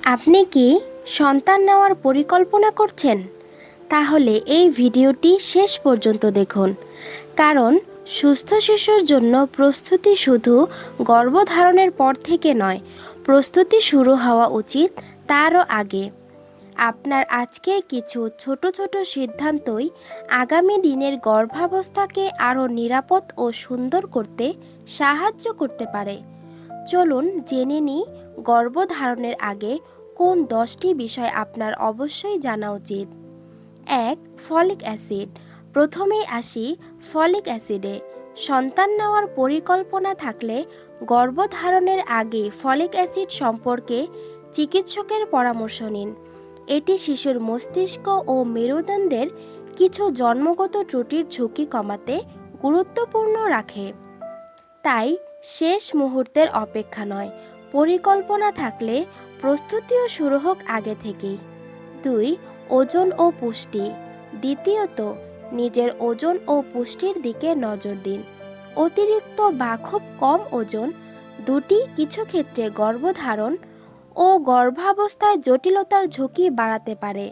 আপনি কি সন্তান নেওয়ার পরিকল্পনা করছেন? তাহলে এই ভিডিওটি শেষ পর্যন্ত দেখুন, কারণ সুস্থ শিশুর জন্য প্রস্তুতি শুধু গর্ভধারণের পর থেকে নয়, প্রস্তুতি শুরু হওয়া উচিত তারও আগে। আপনার আজকের কিছু ছোট ছোট সিদ্ধান্তই আগামী দিনের গর্ভাবস্থাকে আরও নিরাপদ ও সুন্দর করতে সাহায্য করতে পারে। চলুন জেনে নিই গর্ভধারণের আগে কোন 10টি বিষয় আপনার অবশ্যই জানা উচিত। 1. Folic acid. প্রথমেই আসি ফলিক অ্যাসিডে। সন্তান নেওয়ার পরিকল্পনা থাকলে গর্ভধারণের আগে ফলিক অ্যাসিড সম্পর্কে চিকিৎসকের পরামর্শ নিন। এটি শিশুর মস্তিষ্ক ও মেরুদণ্ডের কিছু জন্মগত ত্রুটির ঝুঁকি কমাতে গুরুত্বপূর্ণ রাখে। তাই শেষ মুহূর্তের অপেক্ষা নয়, পরিকল্পনা থাকলে প্রস্তুতিও শুরু হোক আগে থেকেই। 2. ওজন ও পুষ্টি। দ্বিতীয়ত, নিজের ওজন ও পুষ্টির দিকে নজর দিন। অতিরিক্ত বা খুব কম ওজন দুটি কিছু ক্ষেত্রে গর্ভধারণ ও গর্ভাবস্থায় জটিলতার ঝুঁকি বাড়াতে পারে।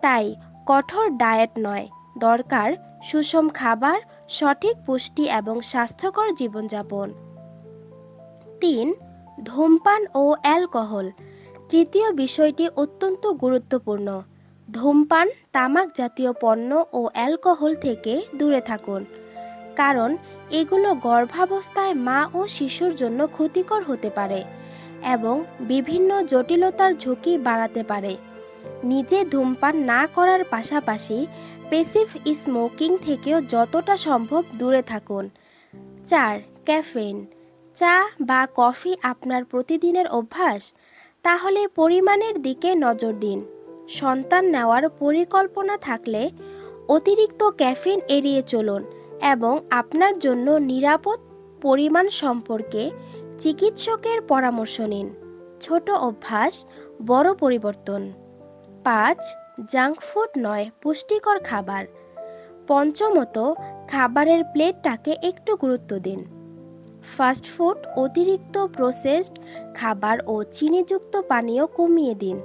তাই কঠোর ডায়েট নয়, দরকার সুষম খাবার, সঠিক পুষ্টি এবং স্বাস্থ্যকর জীবনযাপন। 3. ধূমপান ও অ্যালকোহল। তৃতীয় বিষয়টি অত্যন্ত গুরুত্বপূর্ণ। ধূমপান, তামাক জাতীয় পণ্য ও অ্যালকোহল থেকে দূরে থাকুন, কারণ এগুলো গর্ভাবস্থায় মা ও শিশুর জন্য ক্ষতিকর হতে পারে এবং বিভিন্ন জটিলতার ঝুঁকি বাড়াতে পারে। নিজে ধূমপান না করার পাশাপাশি প্যাসিভ স্মোকিং থেকেও যতটা সম্ভব দূরে থাকুন। 4. ক্যাফেইন। চা বা কফি আপনার প্রতিদিনের অভ্যাস? তাহলে পরিমাণের দিকে নজর দিন। সন্তান নেওয়ার পরিকল্পনা থাকলে অতিরিক্ত ক্যাফেইন এড়িয়ে চলুন এবং আপনার জন্য নিরাপদ পরিমাণ সম্পর্কে চিকিৎসকের পরামর্শ নিন। ছোট অভ্যাস, বড় পরিবর্তন। 5. জাঙ্ক ফুড নয়, পুষ্টিকর খাবার। পঞ্চমত, খাবারের প্লেটটাকে একটু গুরুত্ব দিন। ফাস্ট ফুড, অতিরিক্ত প্রসেসড খাবার ও চিনিযুক্ত পানীয় কমিয়ে দিন।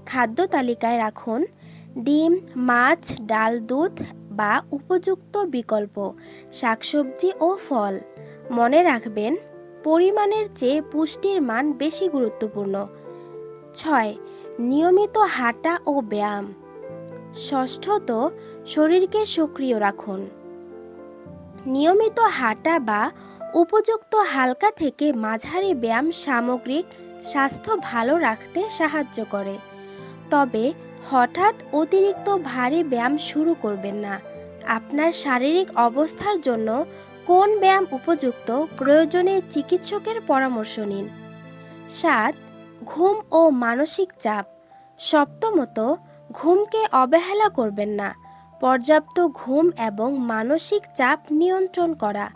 খাদ্য তালিকায় রাখুন ডিম, মাছ, ডাল, দুধ বা উপযুক্ত বিকল্প, শাকসবজি ও ফল। মনে রাখবেন, পরিমাণের চেয়ে পুষ্টির মান বেশি গুরুত্বপূর্ণ। 6. নিয়মিত হাঁটা ও ব্যায়াম। ষষ্ঠত, শরীরকে সক্রিয় রাখুন। নিয়মিত হাঁটা বা উপযুক্ত হালকা থেকে মাঝারি ব্যায়াম সামগ্রিক স্বাস্থ্য ভালো রাখতে সাহায্য করে। তবে হঠাৎ অতিরিক্ত ভারী ব্যায়াম শুরু করবেন না। আপনার শারীরিক অবস্থার জন্য কোন ব্যায়াম উপযুক্ত, প্রয়োজনে চিকিৎসকের পরামর্শ নিন। 7. ঘুম ও মানসিক চাপ। সপ্তমত, ঘুমকে অবহেলা করবেন না। পর্যাপ্ত ঘুম এবং মানসিক চাপ নিয়ন্ত্রণ করা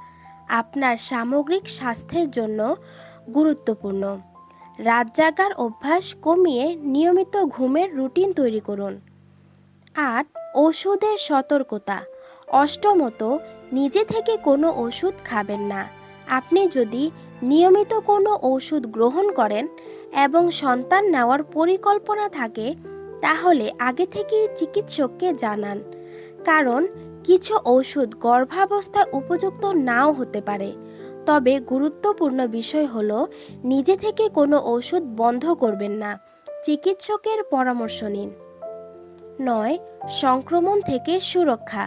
আপনার সামগ্রিক স্বাস্থ্যের জন্য গুরুত্বপূর্ণ। রাত জাগার অভ্যাস কমিয়ে নিয়মিত ঘুমের রুটিন তৈরি করুন। 8. ওষুধের সতর্কতা। অষ্টমত, নিজে থেকে কোনো ওষুধ খাবেন না। আপনি যদি নিয়মিত কোনো ওষুধ গ্রহণ করেন এবং সন্তান নেওয়ার পরিকল্পনা থাকে, তাহলে আগে থেকেই চিকিৎসককে জানান, কারণ কিছু ওষুধ গর্ভাবস্থায় উপযুক্ত নাও হতে পারে। তবে গুরুত্বপূর্ণ বিষয় হলো, নিজে থেকে কোনো ওষুধ বন্ধ করবেন না, চিকিৎসকের পরামর্শ নিন। 9. সংক্রমণ থেকে সুরক্ষা।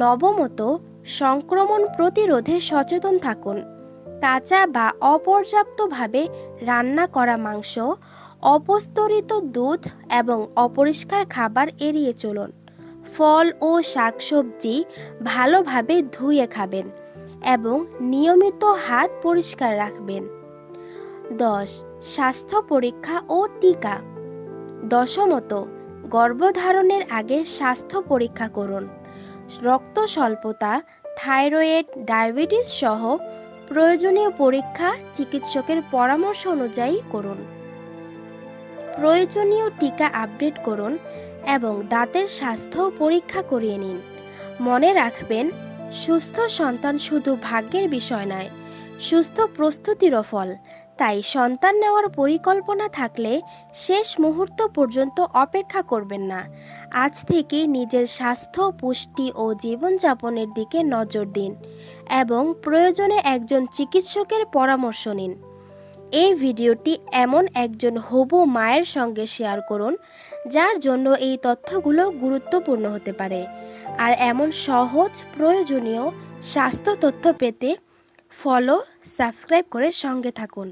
নবমত, সংক্রমণ প্রতিরোধে সচেতন থাকুন। কাঁচা বা অপর্যাপ্তভাবে রান্না করা মাংস, অপস্তরিত দুধ এবং অপরিষ্কার খাবার এড়িয়ে চলুন। ফল ও শাকসবজি ভালোভাবে ধুয়ে খাবেন এবং নিয়মিত হাত পরিষ্কার রাখবেন। 10. স্বাস্থ্য পরীক্ষা ও টিকা। দশমত, গর্ভধারণের আগে স্বাস্থ্য পরীক্ষা করুন। রক্ত স্বল্পতা, থাইরয়েড, ডায়াবেটিস সহ প্রয়োজনীয় পরীক্ষা চিকিৎসকের পরামর্শ অনুযায়ী করুন। প্রয়োজনীয় টিকা আপডেট করুন এবং দাঁতের স্বাস্থ্য পরীক্ষা করিয়ে নিন। মনে রাখবেন, সুস্থ সন্তান শুধু ভাগ্যের বিষয় নয়, সুস্থ প্রস্তুতিরও ফল। তাই সন্তান নেওয়ার পরিকল্পনা থাকলে শেষ মুহূর্ত পর্যন্ত অপেক্ষা করবেন না। আজ থেকেই নিজের স্বাস্থ্য, পুষ্টি ও জীবনযাপনের দিকে নজর দিন এবং প্রয়োজনে একজন চিকিৎসকের পরামর্শ নিন। এই ভিডিওটি এমন একজন হবু মায়ের সঙ্গে শেয়ার করুন যার জন্য এই তথ্যগুলো গুরুত্বপূর্ণ হতে পারে। আর এমন সহজ, প্রয়োজনীয় স্বাস্থ্য তথ্য পেতে সাবস্ক্রাইব করে সঙ্গে থাকুন।